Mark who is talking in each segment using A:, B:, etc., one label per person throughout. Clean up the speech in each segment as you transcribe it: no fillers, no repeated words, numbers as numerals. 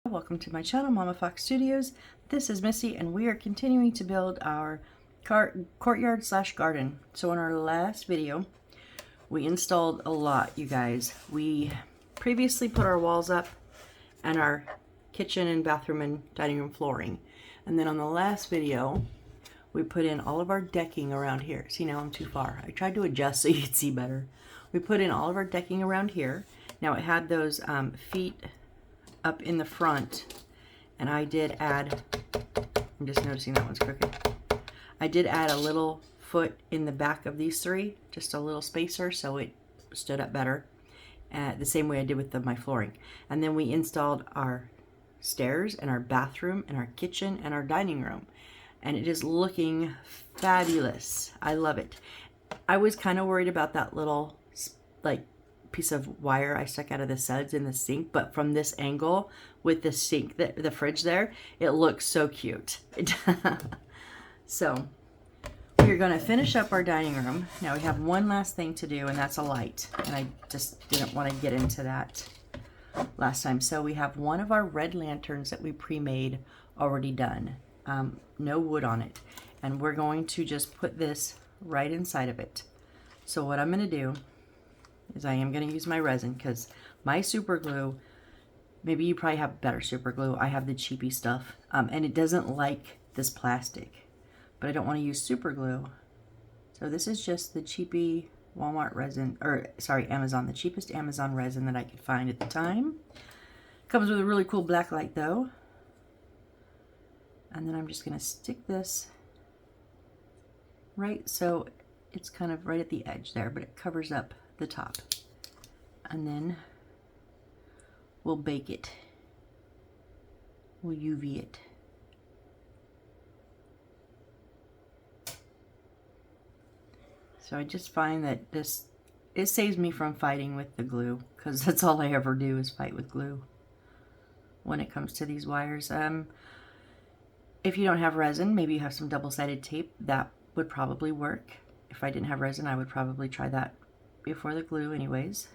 A: Welcome to my channel, Mama Fox Studios. This is Missy, and we are continuing to build our courtyard slash garden. So in our last video, we installed a lot, you guys. We previously put our walls up and our kitchen and bathroom and dining room flooring. And then on the last video, we put in all of our decking around here. See, now I'm too far. I tried to adjust so you could see better. We put in all of our decking around here. Now it had those feet up in the front, and I did add, I'm just noticing that one's crooked. I did add a little foot in the back of these three, just a little spacer, so it stood up better, the same way I did with my flooring. And then we installed our stairs and our bathroom and our kitchen and our dining room, and it is looking fabulous. I love it. I was kind of worried about that little like piece of wire I stuck out of the suds in the sink, but from this angle with the sink, the fridge there, it looks so cute. So we're going to finish up our dining room. Now we have one last thing to do, and that's a light, and I just didn't want to get into that last time. So we have one of our red lanterns that we pre-made already done, no wood on it, and we're going to just put this right inside of it. So what I'm going to do is I am going to use my resin, because my super glue, maybe you probably have better super glue. I have the cheapy stuff, and it doesn't like this plastic, but I don't want to use super glue. So this is just the cheapy Walmart resin, or sorry, Amazon, the cheapest Amazon resin that I could find at the time. Comes with a really cool black light though. And then I'm just going to stick this right so it's kind of right at the edge there, but it covers up the top, and then we'll bake it, we'll UV it. So I just find that it saves me from fighting with the glue, because that's all I ever do is fight with glue when it comes to these wires. If you don't have resin, maybe you have some double-sided tape, that would probably work. If I didn't have resin, I would probably try that before the glue anyways.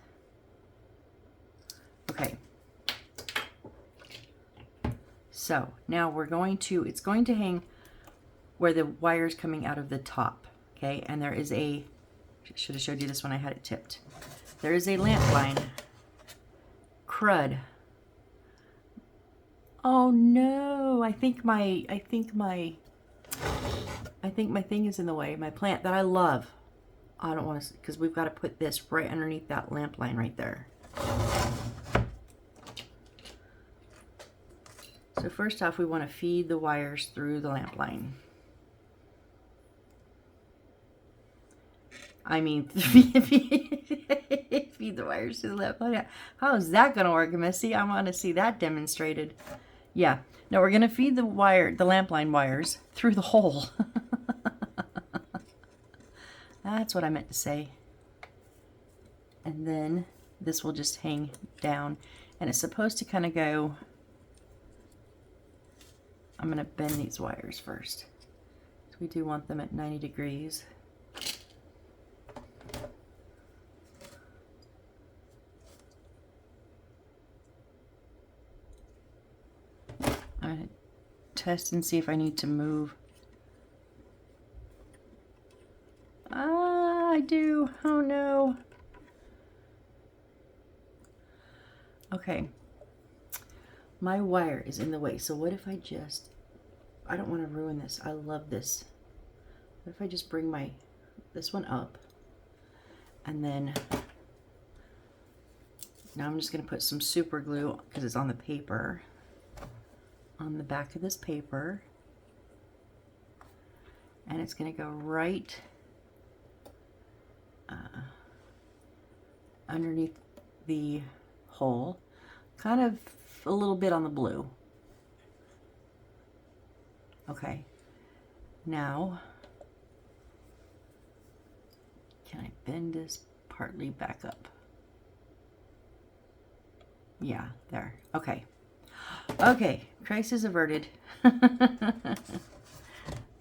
A: Okay. So now we're going to, it's going to hang where the wire's coming out of the top. Okay, and there is a, should have showed you this when I had it tipped. There is a lamp line. Crud. Oh no, I think my thing is in the way. My plant that I love. I don't want to, because we've got to put this right underneath that lamp line right there. So first off, we want to feed the wires through the lamp line. I mean, feed the wires to the lamp line. How is that going to work, Missy? I want to see that demonstrated. Yeah. No, we're going to feed the lamp line wires through the hole. That's what I meant to say. And then this will just hang down, and it's supposed to kind of go, I'm going to bend these wires first. So we do want them at 90 degrees. I'm going to test and see if I need to move. I do. Oh no. Okay. My wire is in the way. So what if I just, I don't want to ruin this. I love this. What if I just bring this one up, and then now I'm just going to put some super glue, because it's on the paper, on the back of this paper, and it's going to go right underneath the hole, kind of a little bit on the blue. Okay, now can I bend this partly back up? Yeah, there. Okay. Okay, crisis averted.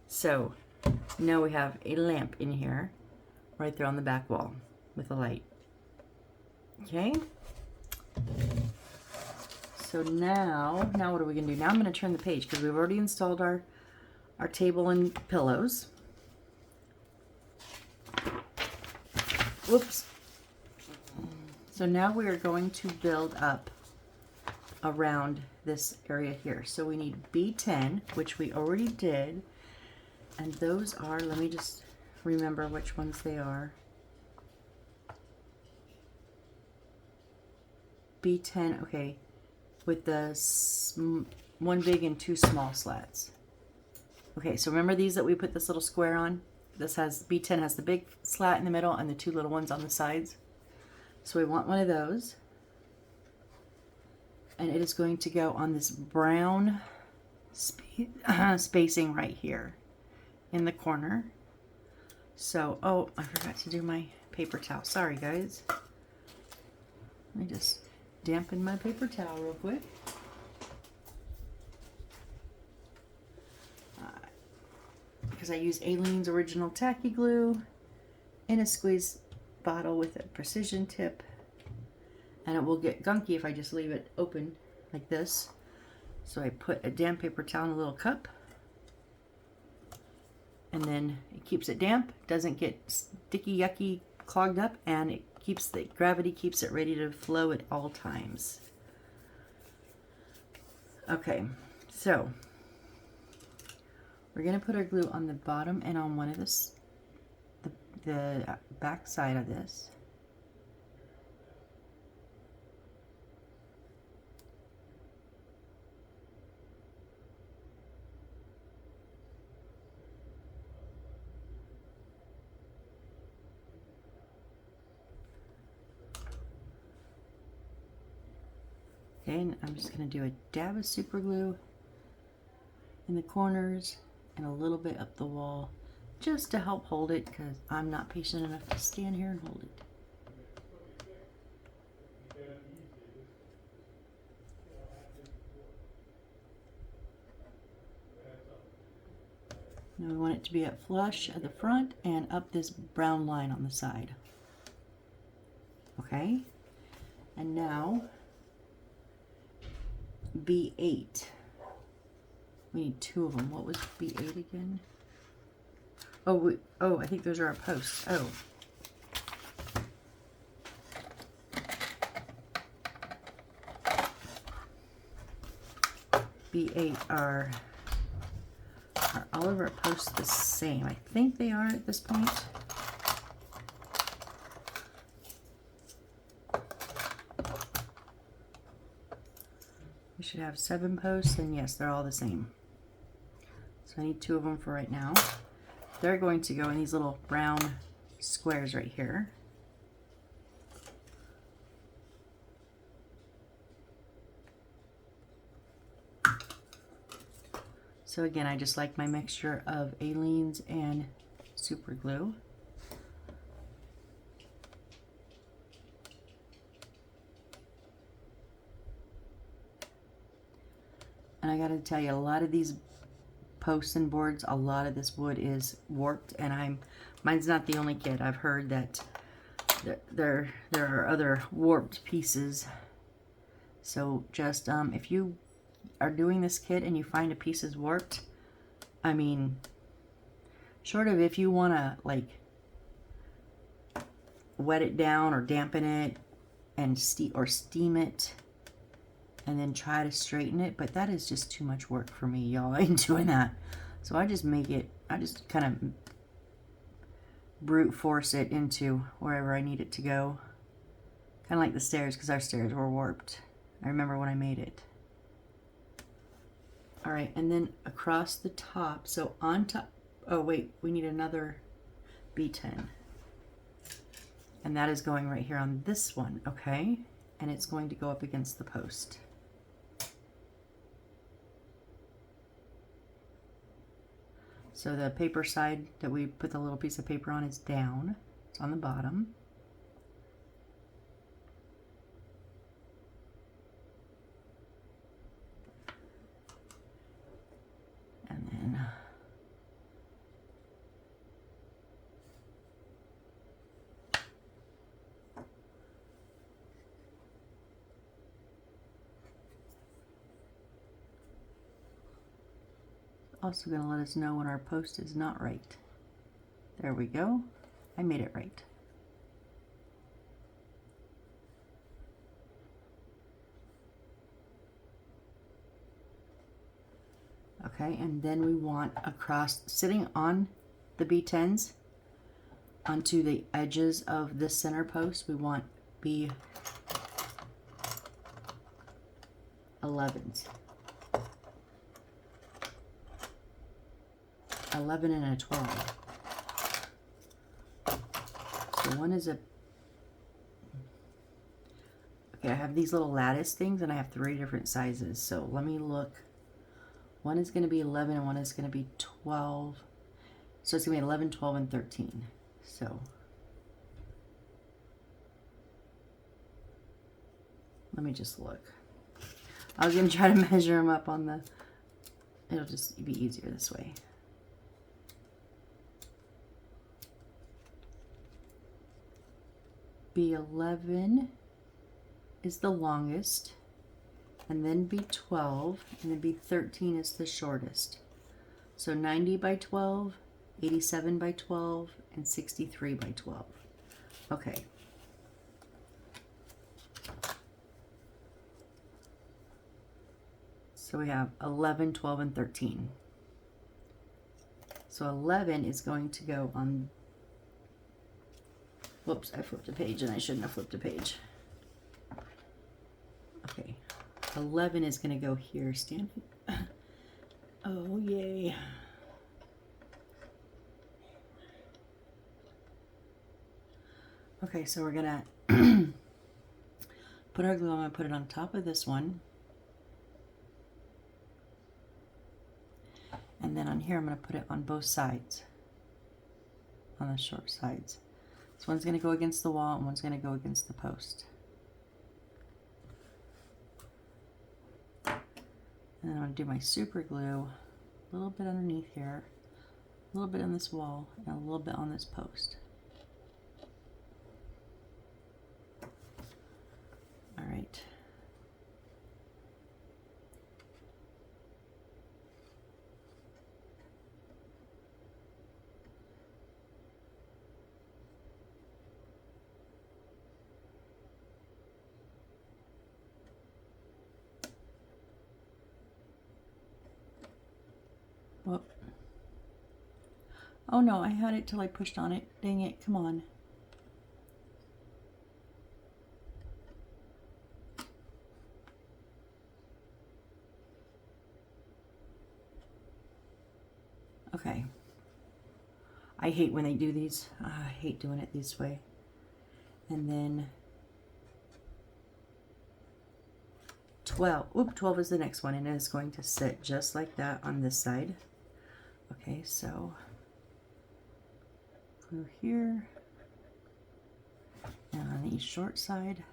A: So now we have a lamp in here, right there on the back wall with a light. Okay. So now what are we gonna do? Now I'm gonna turn the page because we've already installed our table and pillows. Whoops. So now we are going to build up around this area here. So we need B10, which we already did. And those are, let me just remember which ones they are. B10, okay, with the one big and two small slats. Okay, so remember these that we put this little square on? This has, B10 has the big slat in the middle and the two little ones on the sides. So we want one of those. And it is going to go on this brown spacing right here in the corner. So, oh, I forgot to do my paper towel. Sorry, guys. Let me just dampen my paper towel real quick. Because I use Aleene's Original Tacky Glue in a squeeze bottle with a precision tip. And it will get gunky if I just leave it open like this. So I put a damp paper towel in a little cup. And then it keeps it damp, doesn't get sticky, yucky, clogged up, and it keeps the gravity keeps it ready to flow at all times. Okay, so we're gonna put our glue on the bottom and on one of the back side of this. Okay, and I'm just going to do a dab of super glue in the corners and a little bit up the wall just to help hold it because I'm not patient enough to stand here and hold it. Now we want it to be at flush at the front and up this brown line on the side. Okay, and now B8. We need two of them. What was B8 again? Oh, I think those are our posts. Oh. B8 are all of our posts the same? I think they are at this point. We should have 7 posts, and yes, they're all the same. So I need 2 of them for right now. They're going to go in these little brown squares right here. So again, I just like my mixture of Aleene's and super glue. And I gotta tell you, a lot of these posts and boards, a lot of this wood is warped, and mine's not the only kit. I've heard that there are other warped pieces. So just if you are doing this kit and you find a piece is warped, I mean, short of if you want to like wet it down or dampen it and steam it and then try to straighten it, but that is just too much work for me, y'all. I ain't doing that. So I just kind of brute force it into wherever I need it to go. Kind of like the stairs, because our stairs were warped. I remember when I made it. All right, and then across the top, so on top, oh wait, we need another B10. And that is going right here on this one, okay? And it's going to go up against the post. So the paper side that we put the little piece of paper on is down. It's on the bottom. And then also going to let us know when our post is not right. There we go. I made it right. Okay, and then we want across, sitting on the B10s, onto the edges of the center post, we want B11s. 11 and a 12. So one is a, okay, I have these little lattice things and I have 3 different sizes. So let me look. One is going to be 11 and one is going to be 12. So it's going to be 11, 12, and 13. So let me just look. I was going to try to measure them up on the, it'll just be easier this way. B11 is the longest, and then B12, and then B13 is the shortest. So 90 by 12, 87 by 12, and 63 by 12. Okay. So we have 11, 12, and 13. So 11 is going to go on, whoops, I flipped a page and I shouldn't have flipped a page. Okay, 11 is going to go here, stand. Oh, yay. Okay, so we're going to put our glue, I'm going to put it on top of this one. And then on here, I'm going to put it on both sides, on the short sides. So one's going to go against the wall and one's going to go against the post. And then I'm going to do my super glue a little bit underneath here, a little bit on this wall, and a little bit on this post. All right. Whoop. Oh no, I had it till I pushed on it. Dang it, come on. Okay. I hate when they do these. I hate doing it this way. And then 12. Oop, 12 is the next one, and it is going to sit just like that on this side. Okay, so glue here, and on each short side.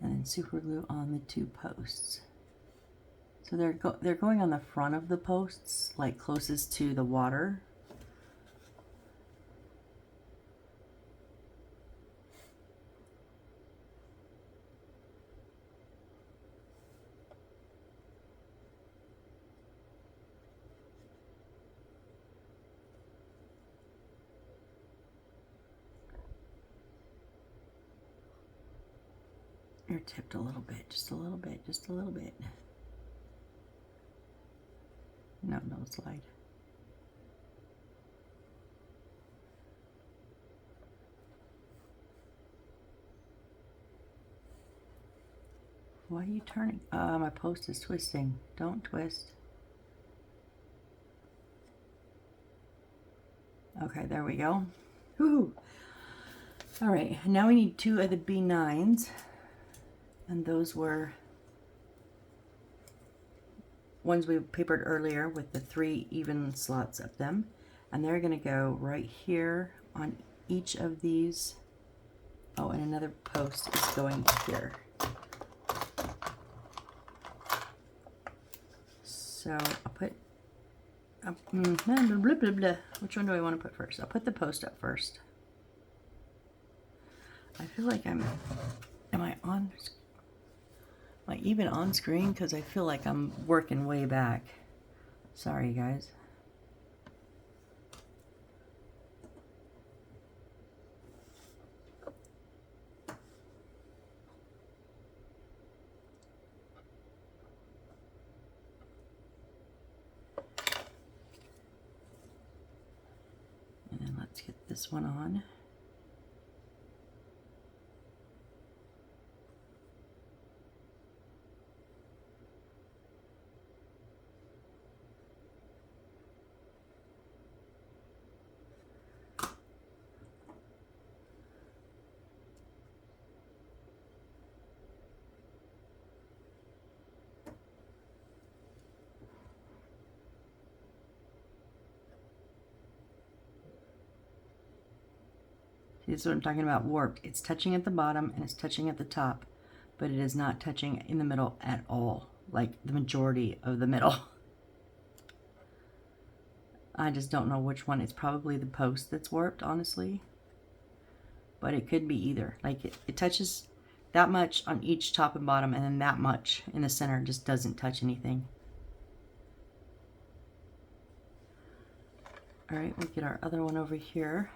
A: And then super glue on the 2 posts. So they're going on the front of the posts, like closest to the water. You're tipped a little bit, just a little bit, just a little bit. No, no slide. Why are you turning? My post is twisting. Don't twist. Okay, there we go. Woohoo! All right, now we need 2 of the B9s. And those were ones we papered earlier with the 3 even slots of them. And they're going to go right here on each of these. Oh, and another post is going here. So I'll put, blah, blah, blah. Which one do I want to put first? I'll put the post up first. I feel like am I even on screen? Because I feel like I'm working way back. Sorry, guys. And then let's get this one on. This is what I'm talking about, warped. It's touching at the bottom and it's touching at the top, but it is not touching in the middle at all, like the majority of the middle. I just don't know which one. It's probably the post that's warped, honestly. But it could be either. Like it touches that much on each top and bottom, and then that much in the center just doesn't touch anything. All right, we'll get our other one over here.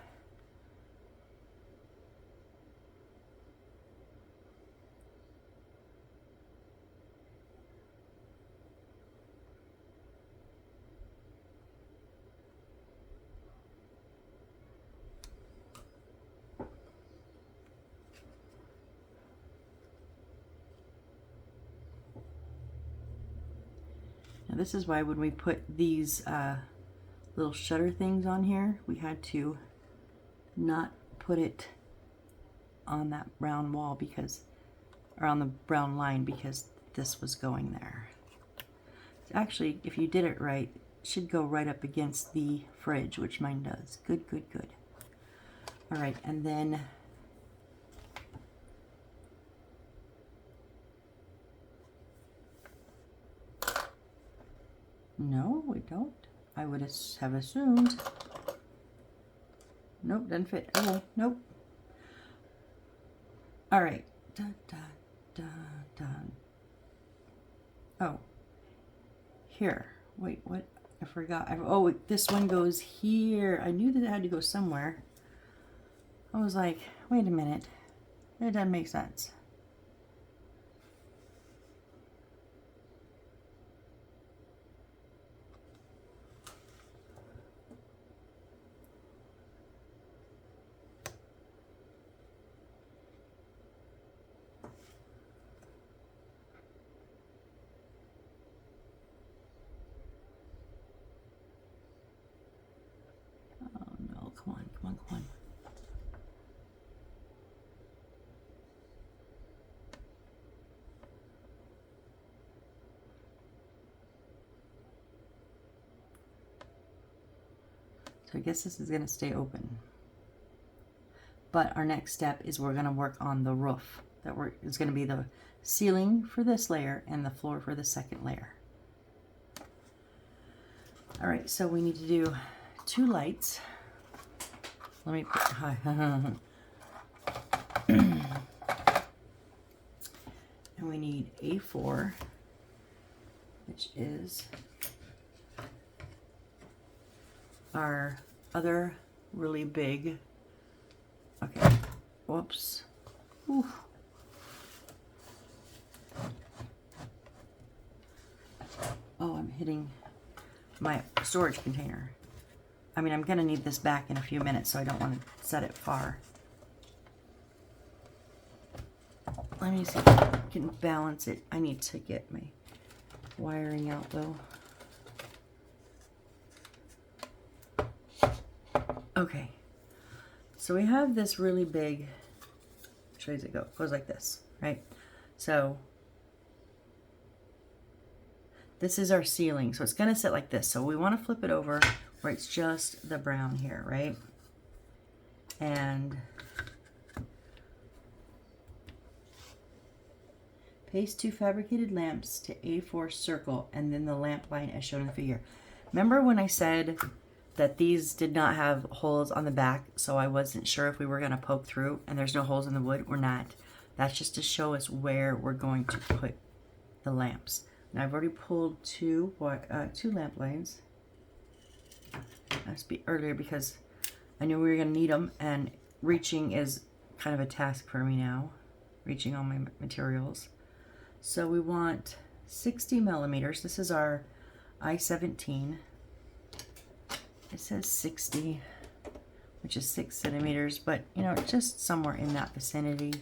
A: Now this is why when we put these little shutter things on here, we had to not put it on that brown wall because, or on the brown line, because this was going there. Actually, if you did it right, it should go right up against the fridge, which mine does. Good, good, good. All right, and then no, we don't. I would have assumed. Nope, doesn't fit. Oh, nope. All right. Dun, dun, dun, dun. Oh, here. Wait, what? I forgot. Oh, this one goes here. I knew that it had to go somewhere. I was like, wait a minute. It doesn't make sense. Come on, come on, come on. So I guess this is going to stay open. But our next step is we're going to work on the roof. It's going to be the ceiling for this layer and the floor for the second layer. All right, so we need to do 2 lights. Let me put, and we need A4, which is our other really big, okay, whoops, oof. Oh, I'm hitting my storage container. I mean, I'm gonna need this back in a few minutes, so I don't want to set it far. Let me see if I can balance it. I need to get my wiring out though. Okay, so we have this really big, which way does it go? It goes like this, right? So this is our ceiling, so it's gonna sit like this. So we want to flip it over where it's just the brown here, right? And paste 2 fabricated lamps to A4 circle and then the lamp line as shown in the figure. Remember when I said that these did not have holes on the back, so I wasn't sure if we were going to poke through, and there's no holes in the wood. We're not. That's just to show us where we're going to put the lamps. Now I've already pulled two lamp lines. That's earlier because I knew we were going to need them, and reaching is kind of a task for me now, reaching all my materials. So we want 60 millimeters. This is our I-17. It says 60, which is 6 centimeters, but you know, just somewhere in that vicinity.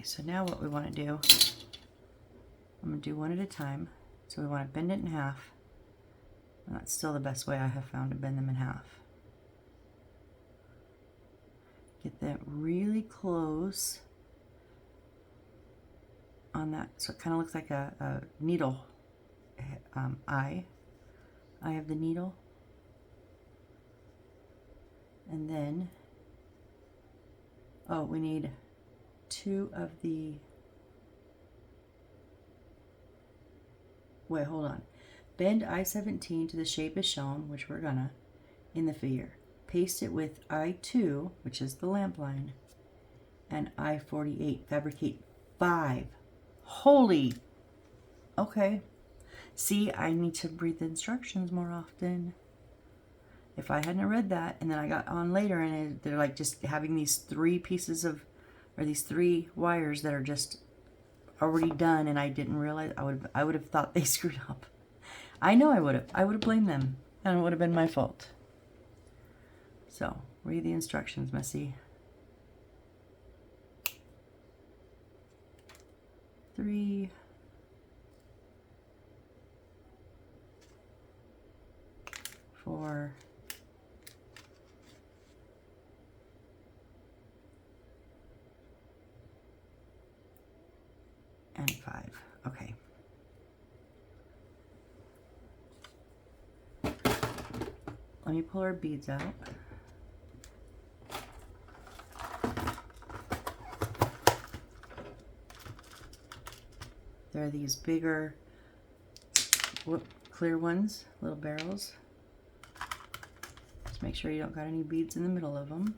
A: So now what we want to do, I'm going to do one at a time. So we want to bend it in half. And that's still the best way I have found to bend them in half. Get that really close on that, so it kind of looks like a needle eye of the needle. And then, oh, we need two of the, wait, hold on. Bend I-17 to the shape as shown, which we're gonna, in the figure. Paste it with I-2, which is the lamp line, and I-48. Fabricate 5. Holy, okay. See, I need to read the instructions more often. If I hadn't read that, and then I got on later, and they're like just having these 3 pieces of, or these 3 wires that are just already done, and I didn't realize, I would have thought they screwed up. I know I would have blamed them, and it would have been my fault. So read the instructions, Missy. 3, 4, and 5. Okay. Let me pull our beads out. There are these bigger clear ones, little barrels. Just make sure you don't got any beads in the middle of them.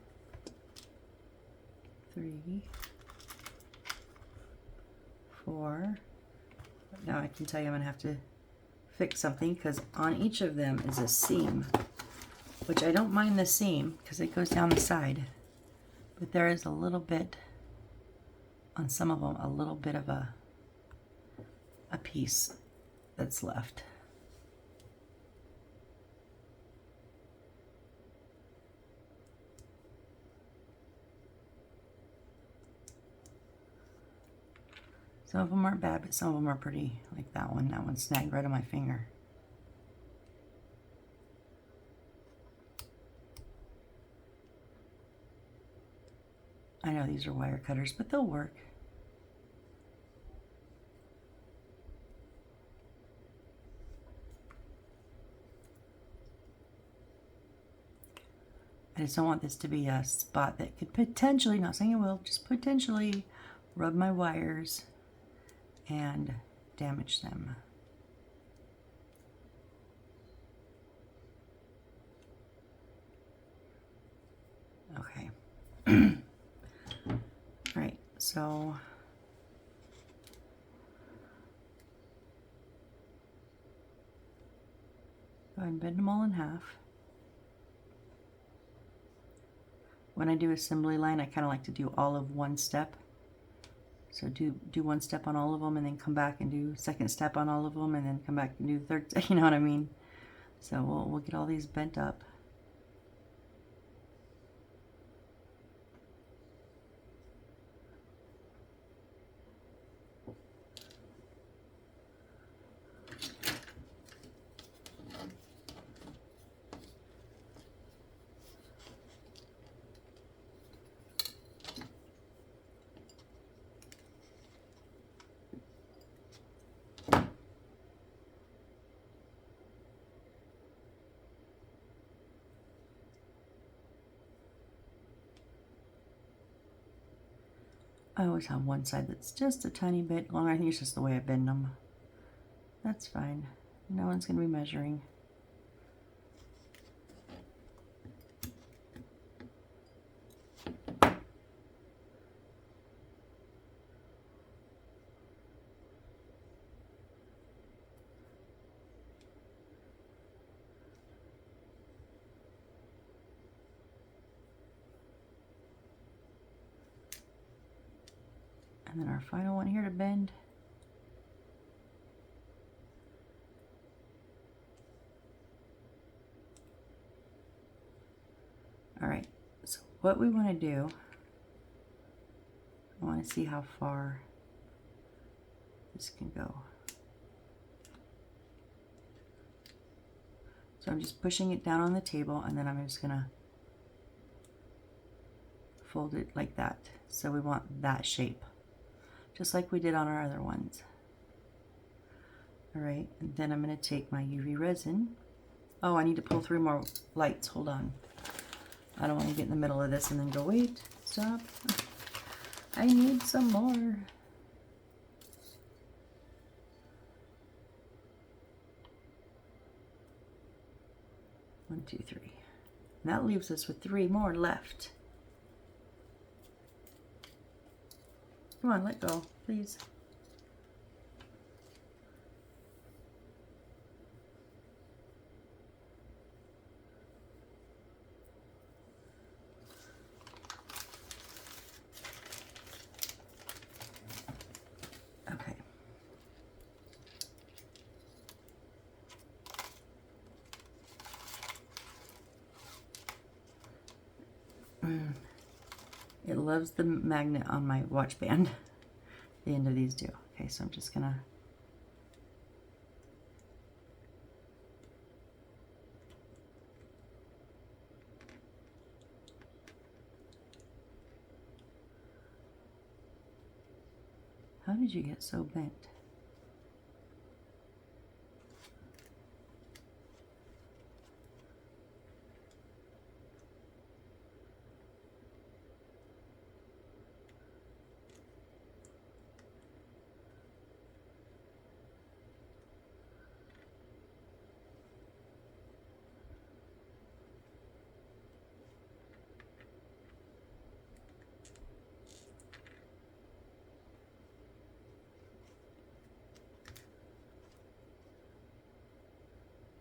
A: 3, 4. Now I can tell you I'm going to have to fix something, because on each of them is a seam, which I don't mind the seam because it goes down the side, but there is a little bit on some of them, a little bit of a piece that's left. Some of them aren't bad, but some of them are pretty, like that one. That one snagged right on my finger. I know these are wire cutters, but they'll work. I just don't want this to be a spot that could potentially, not saying it will, just potentially rub my wires and damage them. Okay. All right, so go ahead and bend them all in half. When I do assembly line, I kind of like to do all of one step. So do one step on all of them, and then come back and do second step on all of them, and then come back and do third. You know what I mean? So we'll get all these bent up. I always have one side that's just a tiny bit longer. I think it's just the way I bend them. That's fine. No one's going to be measuring. And then our final one here to bend. All right, so what we want to do, I want to see how far this can go. So I'm just pushing it down on the table, and then I'm just gonna fold it like that. So we want that shape, just like we did on our other ones. All right, and then I'm gonna take my UV resin. Oh, I need to pull 3 more lights, hold on. I don't want to get in the middle of this and then go, wait, stop. I need some more. One, two, three. And that leaves us with 3 more left. Come on, let go, please. Okay. It loves the magnet on my watch band. The end of these do. Okay, so I'm just gonna How did you get so bent?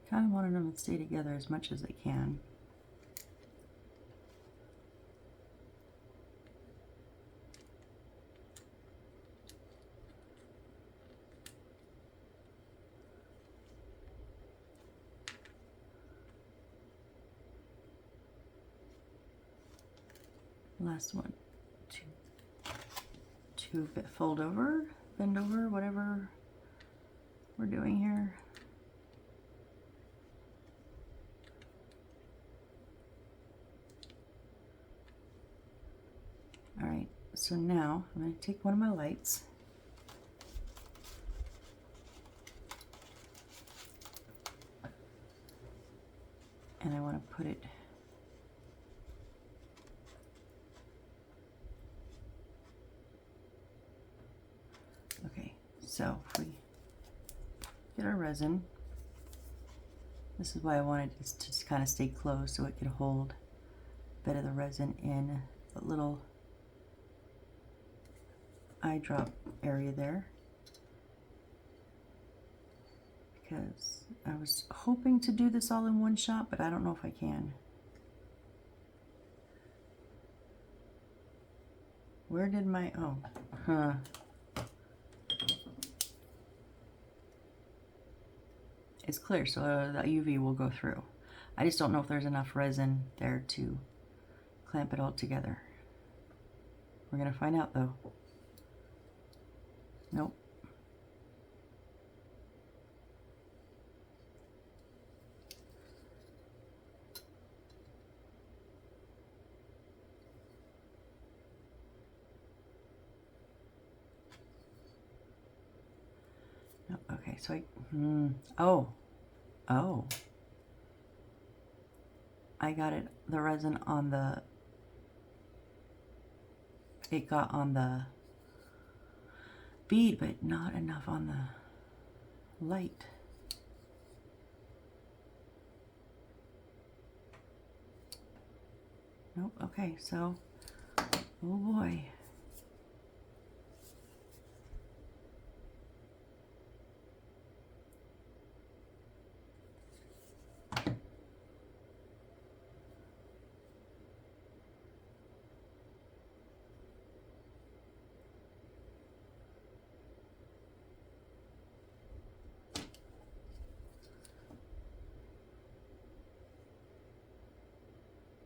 A: Kind of wanted them to stay together as much as they can. Last one, two fold over, bend over, whatever we're doing here. All right, so now I'm going to take one of my lights and I want to put it okay, so if we get our resin, this is why I wanted it to just kind of stay closed so it could hold a bit of the resin in a little eye drop area there, because I was hoping to do this all in one shot, but I don't know if I can. Where did my, oh, huh. It's clear, so the UV will go through. I just don't know if there's enough resin there to clamp it all together. We're gonna find out though. Nope. No, okay, so oh, I got it, the resin on the, it got on the bead, but not enough on the light. Nope, okay, so, oh boy.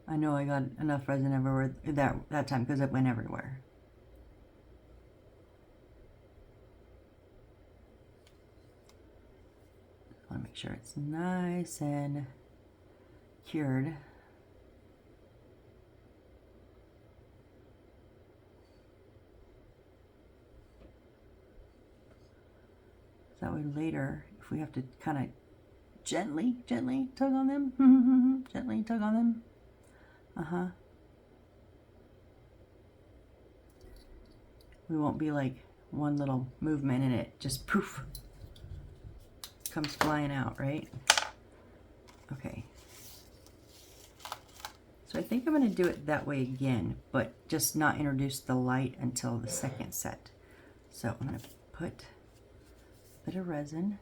A: I know I got enough resin everywhere that time because it went everywhere. I want to make sure it's nice and cured. That way later, if we have to kind of gently tug on them, gently tug on them, we won't be like one little movement and it just poof, comes flying out, right? Okay. So I think I'm going to do it that way again, but just not introduce the light until the second set. So I'm going to put a bit of resin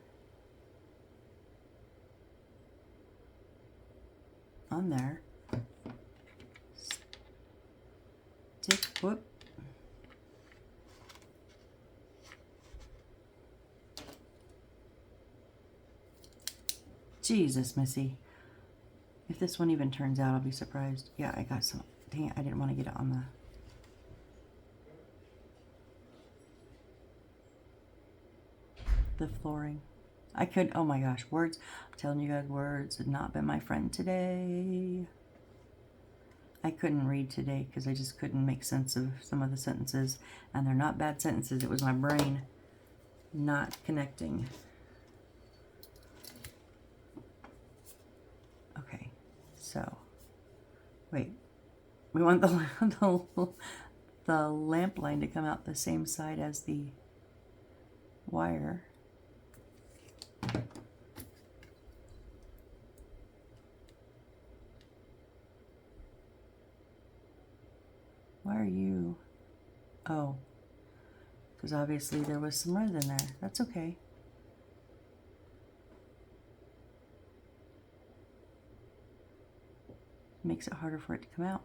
A: on there. Stick, whoop. Jesus, Missy. If this one even turns out, I'll be surprised. Yeah, I got some. Dang it, I didn't want to get it on the flooring. I could, oh my gosh, words. I'm telling you guys, words have not been my friend today. I couldn't read today because I just couldn't make sense of some of the sentences. And they're not bad sentences. It was my brain not connecting. Okay, so, wait. We want the lamp line to come out the same side as the wire. Why are you? Oh, because obviously there was some resin there. That's okay. Makes it harder for it to come out.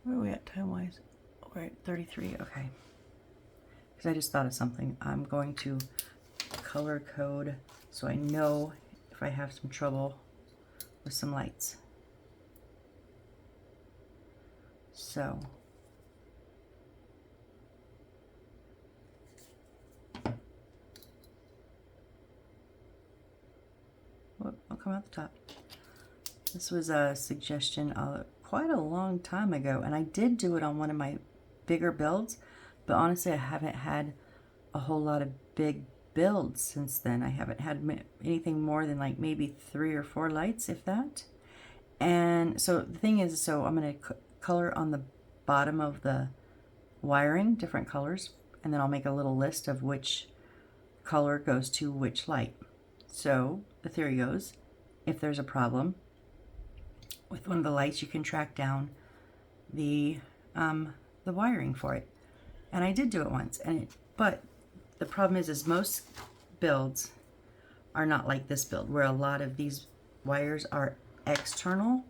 A: Where are we at time-wise? We're at 33, okay. Because I just thought of something. I'm going to color code so I know if I have some trouble with some lights. So, whoop, I'll come out the top. This was a suggestion quite a long time ago, and I did do it on one of my bigger builds, but honestly I haven't had a whole lot of big builds since then. I haven't had anything more than like maybe 3 or 4 lights, if that. And so the thing is, so I'm going to color on the bottom of the wiring different colors, and then I'll make a little list of which color goes to which light. So the theory goes, if there's a problem with one of the lights, you can track down the wiring for it. And I did do it once, but the problem is most builds are not like this build, where a lot of these wires are external.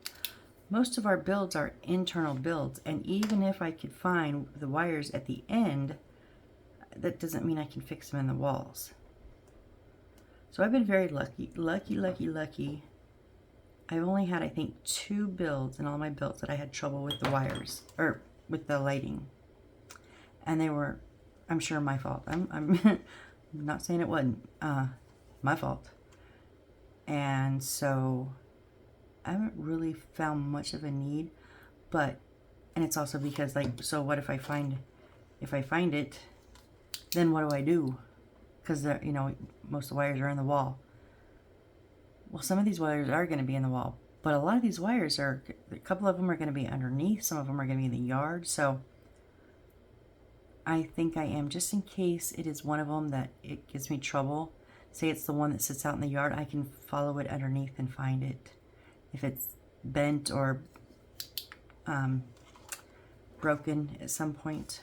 A: Most of our builds are internal builds, and even if I could find the wires at the end, that doesn't mean I can fix them in the walls. So I've been very lucky. I've only had, I think, 2 builds in all my builds that I had trouble with the wires, or with the lighting. And they were, I'm sure, my fault. I'm not saying it wasn't my fault. And so I haven't really found much of a need, but, and it's also because, like, so what if I find it, then what do I do? Because, you know, most of the wires are in the wall. Well, some of these wires are going to be in the wall, but a lot of these wires are, a couple of them are going to be underneath, some of them are going to be in the yard, so I think I am, just in case it is one of them that it gives me trouble. Say it's the one that sits out in the yard, I can follow it underneath and find it. If it's bent or broken at some point.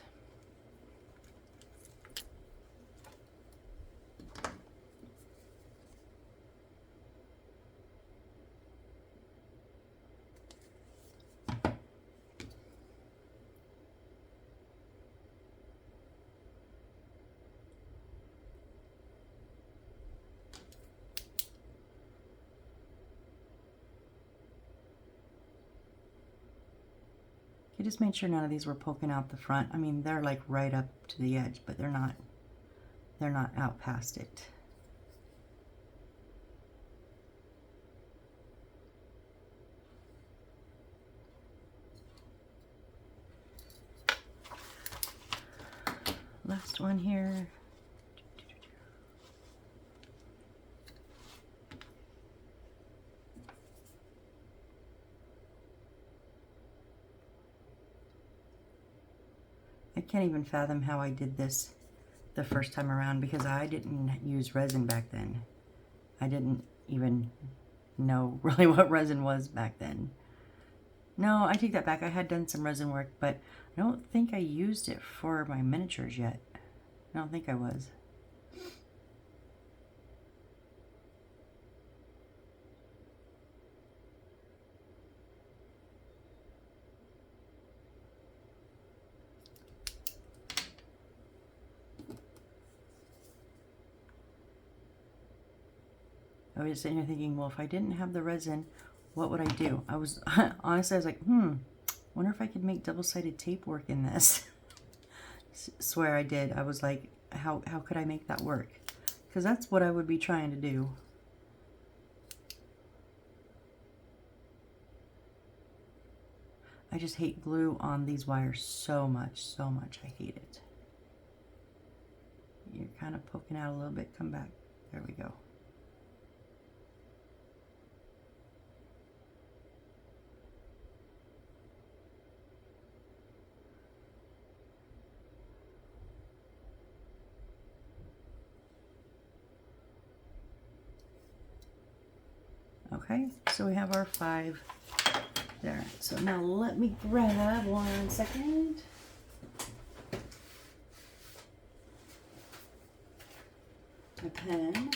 A: I just made sure none of these were poking out the front. I mean, they're like right up to the edge, but they're not out past it. Last one here. I can't even fathom how I did this the first time around, because I didn't use resin back then. I didn't even know really what resin was back then. No, I take that back. I had done some resin work, but I don't think I used it for my miniatures yet. I don't think I was. I was sitting here thinking, well, if I didn't have the resin, what would I do? I was, honestly, I was like, wonder if I could make double-sided tape work in this. Swear I did. I was like, how could I make that work? Because that's what I would be trying to do. I just hate glue on these wires so much, so much. I hate it. You're kind of poking out a little bit. Come back. There we go. Okay, so we have our 5 there. So now let me grab 1 second. A pen.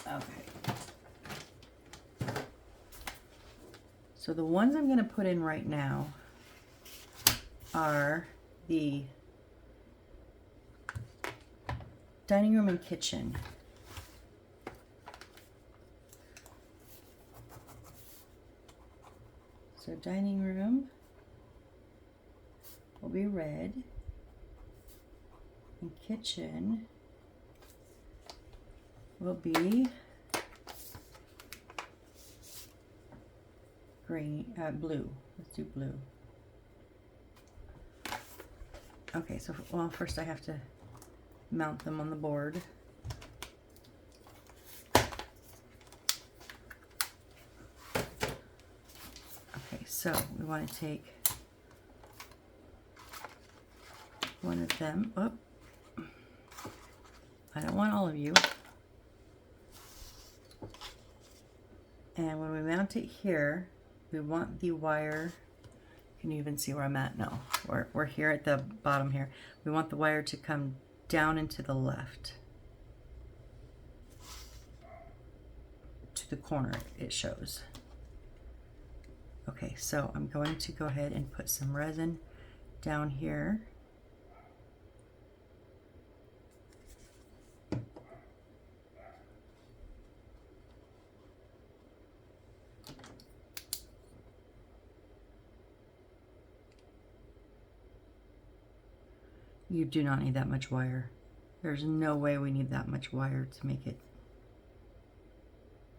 A: Okay. So the ones I'm going to put in right now are the dining room and kitchen. So dining room will be red, and kitchen will be green, blue. Let's do blue. Okay, so well, first I have to mount them on the board. Okay, so we want to take one of them. Oh, I don't want all of you. And when we mount it here, we want the wire. Can you even see where I'm at? No, we're here at the bottom here. We want the wire to come down and to the left, to the corner it shows. Okay, so I'm going to go ahead and put some resin down here You do not need that much wire. There's no way we need that much wire to make it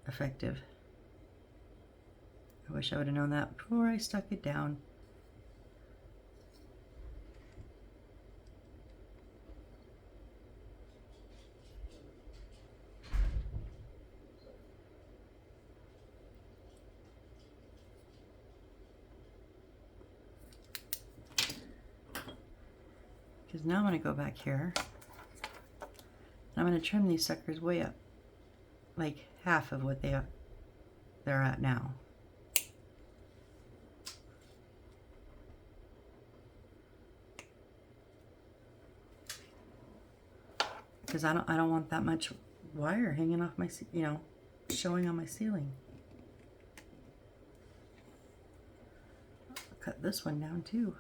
A: effective. I wish I would have known that before I stuck it down. Because now I'm going to go back here. I'm going to trim these suckers way up, like half of what they're at now. Because I don't want that much wire hanging off my, you know, showing on my ceiling. I'll cut this one down too.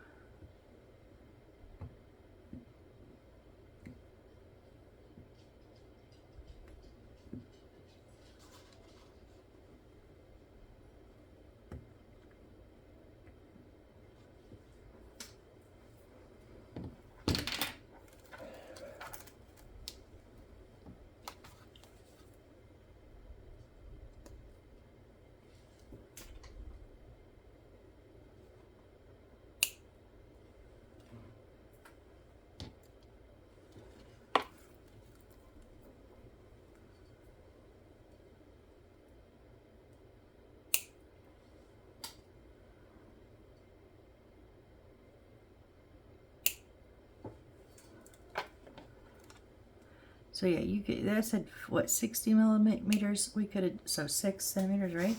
A: So yeah, you could, that said, what, 60 millimeters? We could have, so 6 centimeters, right?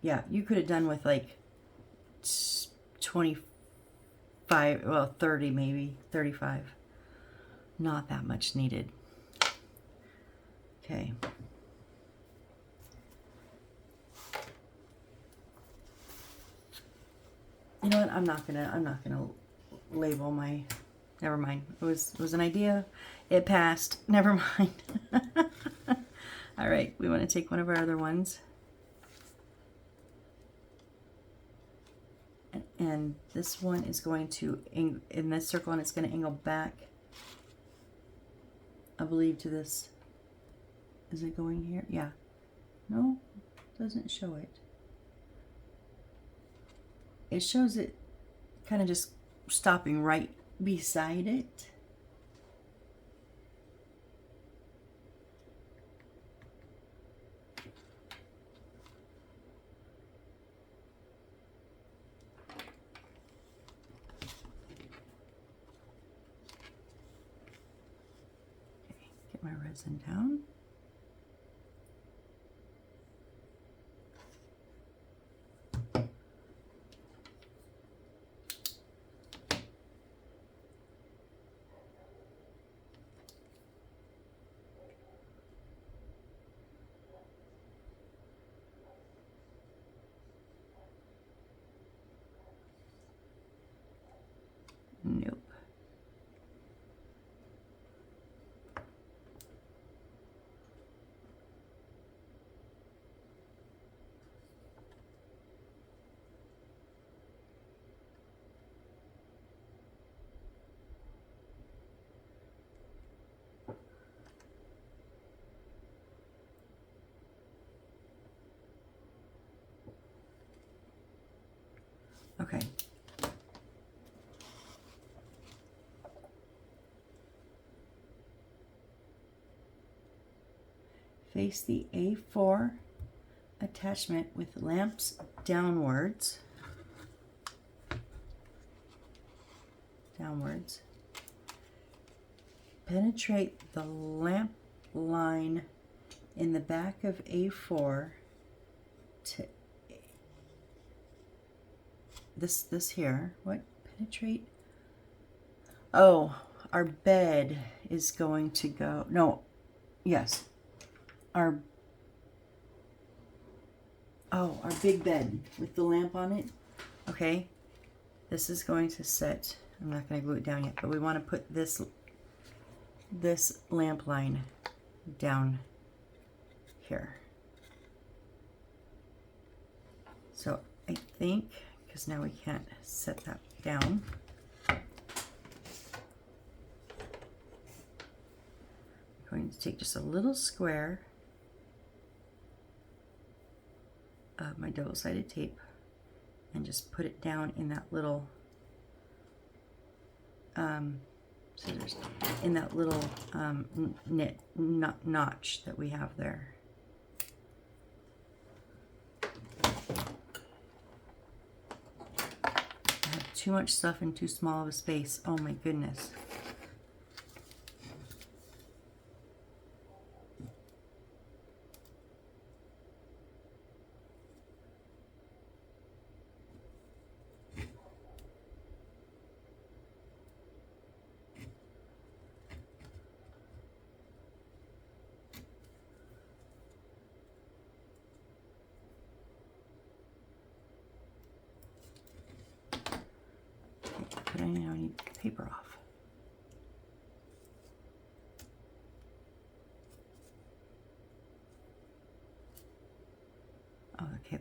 A: Yeah, you could have done with like 25, well, 30 maybe, 35. Not that much needed. Okay. You know what? I'm not gonna label my. Never mind. It was an idea. It passed. Never mind. All right, we want to take one of our other ones. And this one is going to, in this circle, and it's going to angle back, I believe, to this. Is it going here? Yeah. No, doesn't show it. It shows it kind of just stopping right beside it. Okay, get my resin down. Nope. Okay. Face the A4 attachment with lamps downwards. Downwards. Penetrate the lamp line in the back of A4 to this here. What? Penetrate? Oh, our bed is going to go. No. Yes. Our big bed with the lamp on it. Okay. This is going to set. I'm not going to glue it down yet, but we want to put this lamp line down here. So I think, because now we can't set that down, going to take just a little square of my double-sided tape and just put it down in that little scissors, in that little notch that we have there. I have too much stuff in too small of a space. Oh my goodness. But I now need paper off. Oh, okay.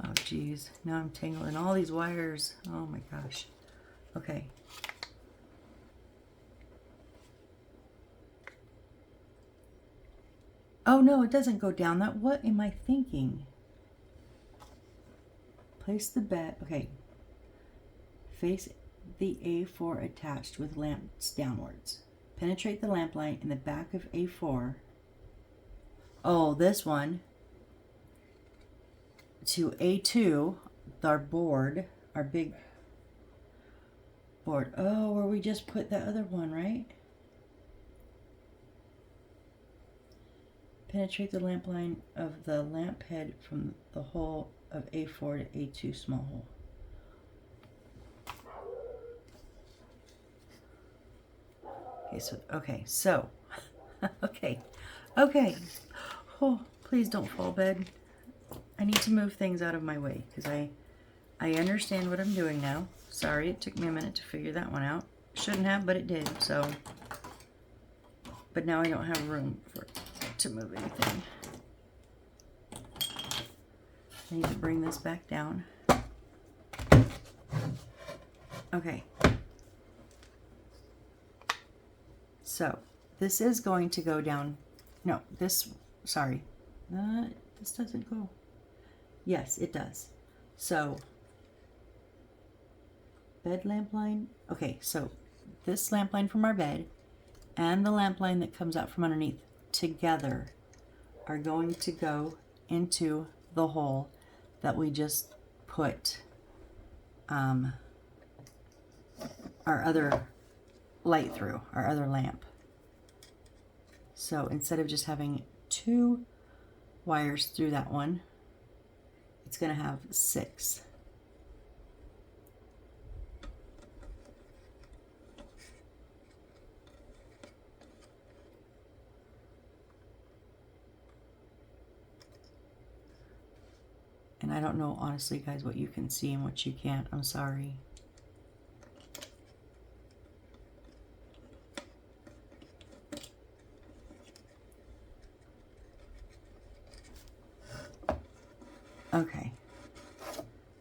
A: Oh, geez. Now I'm tangling all these wires. Oh my gosh. Okay. Oh no, it doesn't go down that. What am I thinking? Place the bed. Okay. Face the A4 attached with lamps downwards. Penetrate the lamp light in the back of A4. Oh, this one. To A2, our board, our big board. Oh, where we just put the other one, right? Penetrate the lamp line of the lamp head from the hole of A4 to A2 small hole. Okay, so, okay. Oh, please don't fall, bed. I need to move things out of my way because I understand what I'm doing now. Sorry, it took me a minute to figure that one out. Shouldn't have, but it did, so. But now I don't have room to move anything. I need to bring this back down. Okay. So, this is going to go down. No, this, sorry. This doesn't go. Yes, it does. So, bed lamp line. Okay, so this lamp line from our bed and the lamp line that comes out from underneath together are going to go into the hole that we just put our other light through, our other lamp. So instead of just having 2 wires through that one, it's going to have 6. And I don't know, honestly, guys, what you can see and what you can't. I'm sorry. Okay.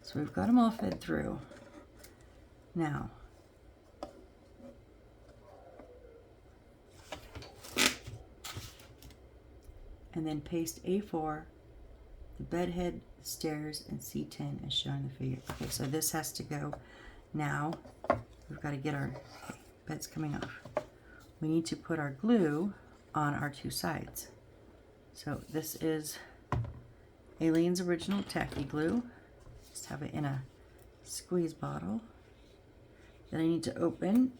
A: So we've got them all fed through. Now, and then paste A4, the bed head, stairs, and C10 as shown in the figure. Okay, so this has to go now. We've got to get our bed's coming off. We need to put our glue on our 2 sides. So this is Aleene's Original Tacky Glue. Just have it in a squeeze bottle. Then I need to open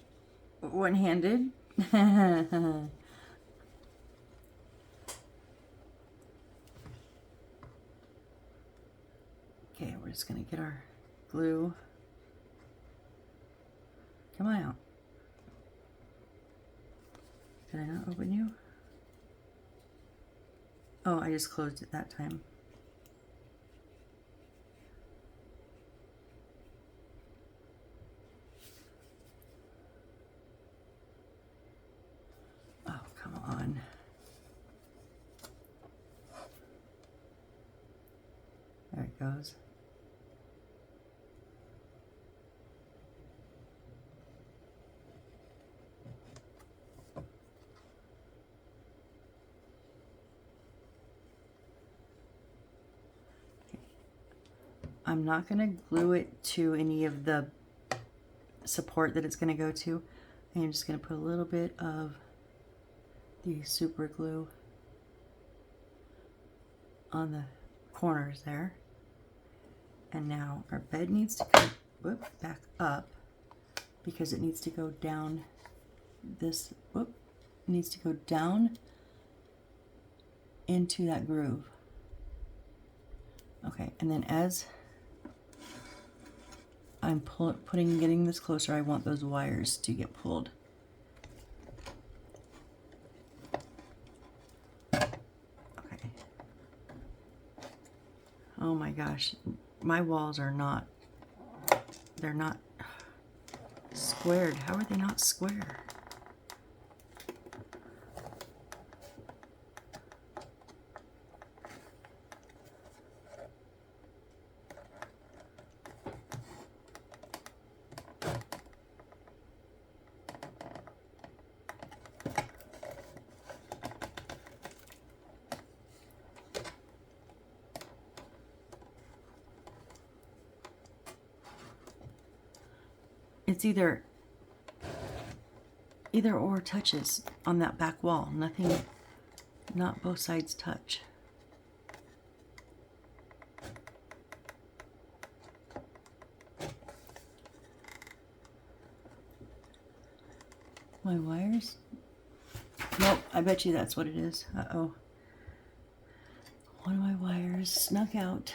A: one-handed. Okay, we're just going to get our glue. Come on out. Did I not open you? Oh, I just closed it that time. Oh, come on. There we it goes. I'm not going to glue it to any of the support that it's going to go to. I'm just going to put a little bit of the super glue on the corners there. And now our bed needs to go back up because it needs to go down this, it needs to go down into that groove. Okay, and then as I'm getting this closer, I want those wires to get pulled. Okay. Oh my gosh, my walls are not, they're not squared. How are they not square? It's either or touches on that back wall. Nothing, not both sides touch. My wires? Nope, I bet you that's what it is. Uh-oh. One of my wires snuck out.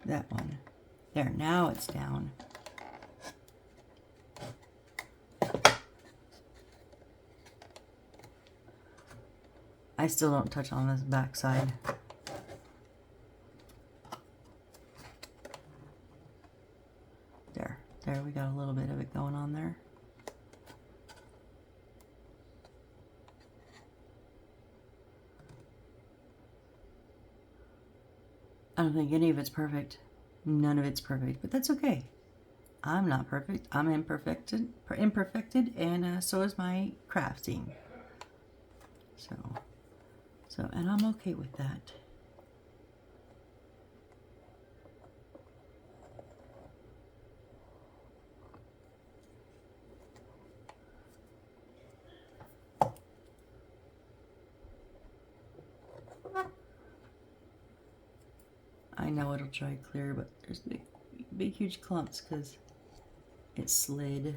A: That one. There, now it's down. I still don't touch on this back side. There, we got a little bit of it going on there. I don't think any of it's perfect. None of it's perfect, but that's okay. I'm not perfect. I'm imperfected, and so is my crafting. And I'm okay with that. I know it'll dry clear, but there's big huge clumps because it slid.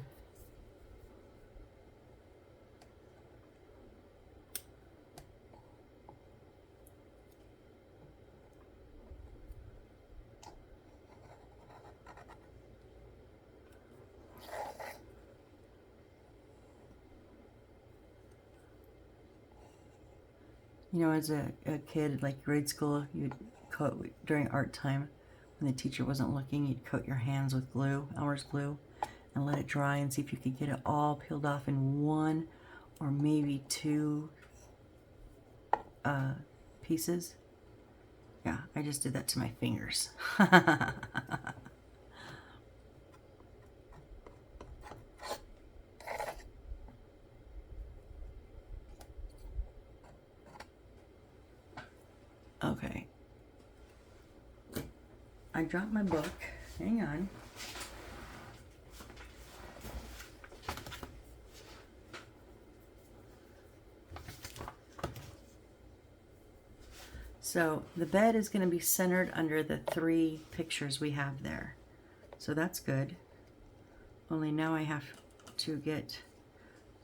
A: You know, as a kid, like grade school, you'd coat during art time when the teacher wasn't looking, you'd coat your hands with glue, Elmer's glue, and let it dry and see if you could get it all peeled off in one or maybe two pieces. Yeah, I just did that to my fingers. Okay. I dropped my book. Hang on. So the bed is going to be centered under the 3 pictures we have there. So that's good. Only now I have to get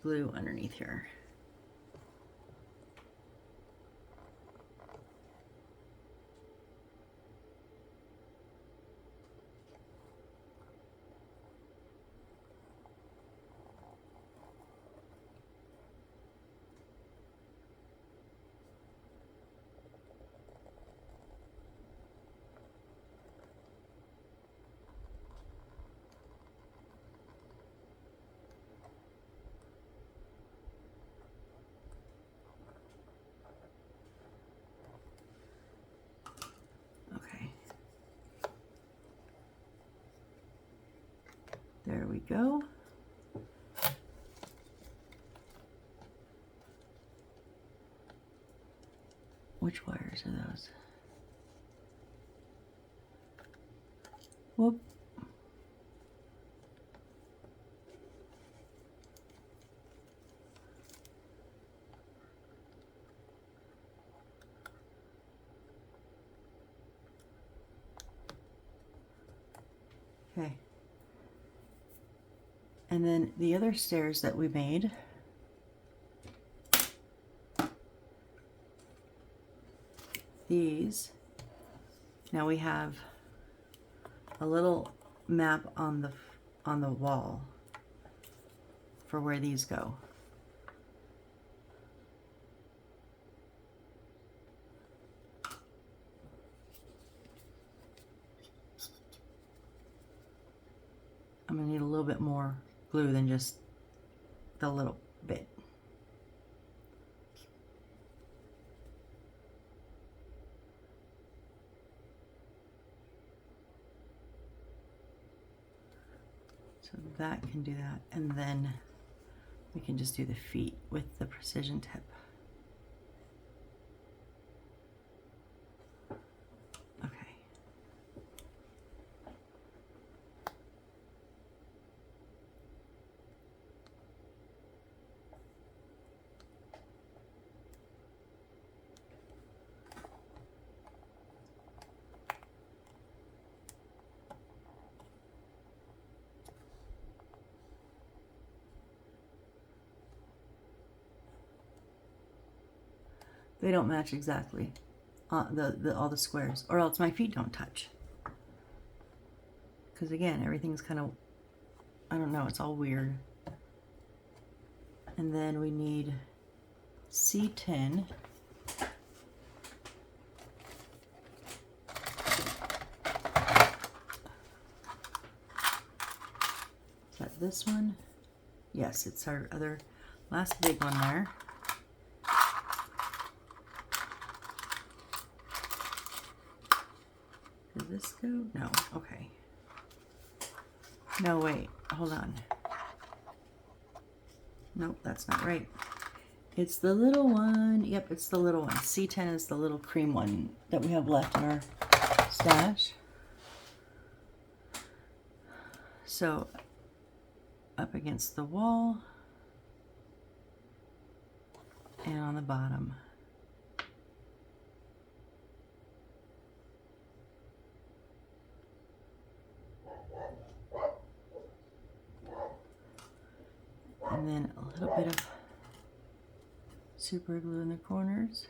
A: glue underneath here. we go. Which wires are those? Whoop. Okay. And then the other stairs that we made, these, now we have a little map on the wall for where these go. I'm gonna need a little bit more glue than just the little bit. So that can do that, and then we can just do the feet with the precision tip. Okay. They don't match exactly, all the squares, or else my feet don't touch. Because again, everything's kind of, I don't know, it's all weird. And then we need C10. Is that this one? Yes, it's our other last big one there. Did this go? No. Okay. No, wait. Hold on. Nope, that's not right. It's the little one. Yep, it's the little one. C10 is the little cream one that we have left in our stash. So, up against the wall and on the bottom. And then a little bit of super glue in the corners.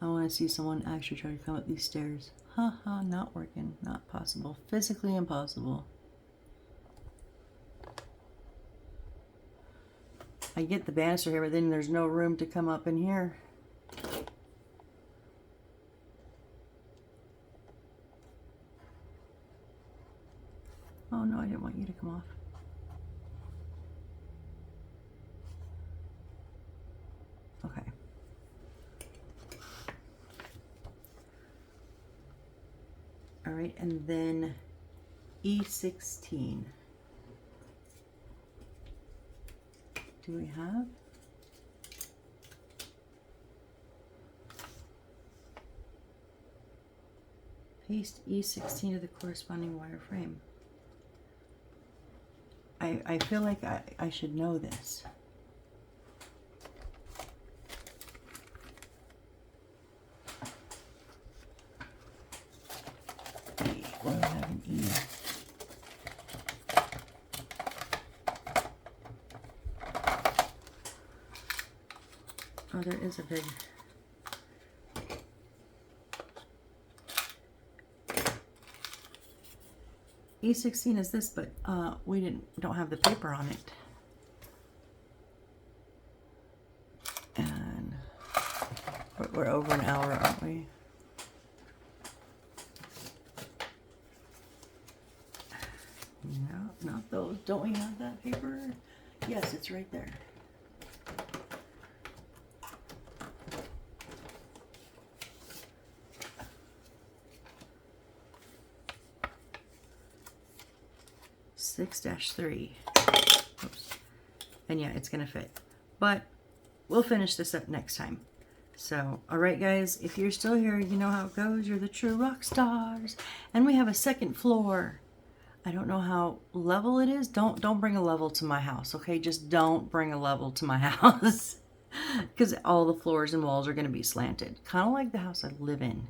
A: I want to see someone actually try to come up these stairs. Haha, not working, not possible, physically impossible. I get the banister here, but then there's no room to come up in here. Oh no, I didn't want you to come off. Okay. All right, and then E16. Do we have? Paste E16 to the corresponding wire frame. I feel like I should know this. What do I have an E? Oh, there is a big... E16 is this, but we don't have the paper on it. And we're over an hour, aren't we? No, not those. Don't we have that paper? Yes, it's right there. 6-3. Oops. And yeah, it's gonna fit. But we'll finish this up next time. So, all right, guys, if you're still here, you know how it goes. You're the true rock stars. And we have a second floor. I don't know how level it is. Don't bring a level to my house, okay? Just don't bring a level to my house. Because all the floors and walls are going to be slanted. Kind of like the house I live in.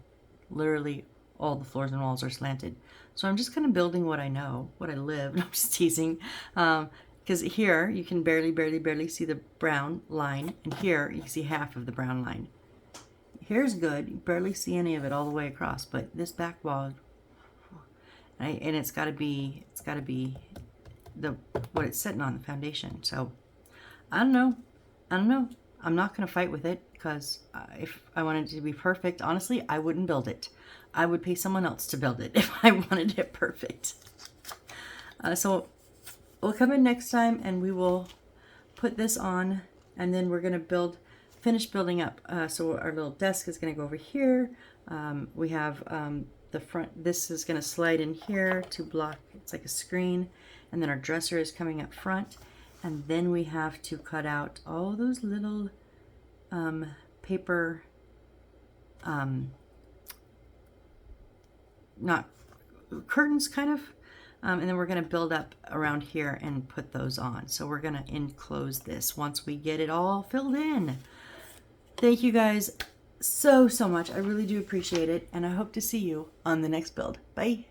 A: Literally, all the floors and walls are slanted. So I'm just kind of building what I know, what I live. I'm just teasing. Because here, you can barely see the brown line. And here, you can see half of the brown line. Here's good. You barely see any of it all the way across. But this back wall, and it's got to be what it's sitting on, the foundation. So I don't know. I'm not going to fight with it, because if I wanted it to be perfect, honestly, I wouldn't build it. I would pay someone else to build it if I wanted it perfect. So we'll come in next time and we will put this on, and then we're going to finish building up. So our little desk is going to go over here. We have the front, this is going to slide in here to block, it's like a screen, and then our dresser is coming up front. And then we have to cut out all those little paper, not curtains kind of, and then we're going to build up around here and put those on. So we're going to enclose this once we get it all filled in. Thank you guys so much. I really do appreciate it, and I hope to see you on the next build. Bye.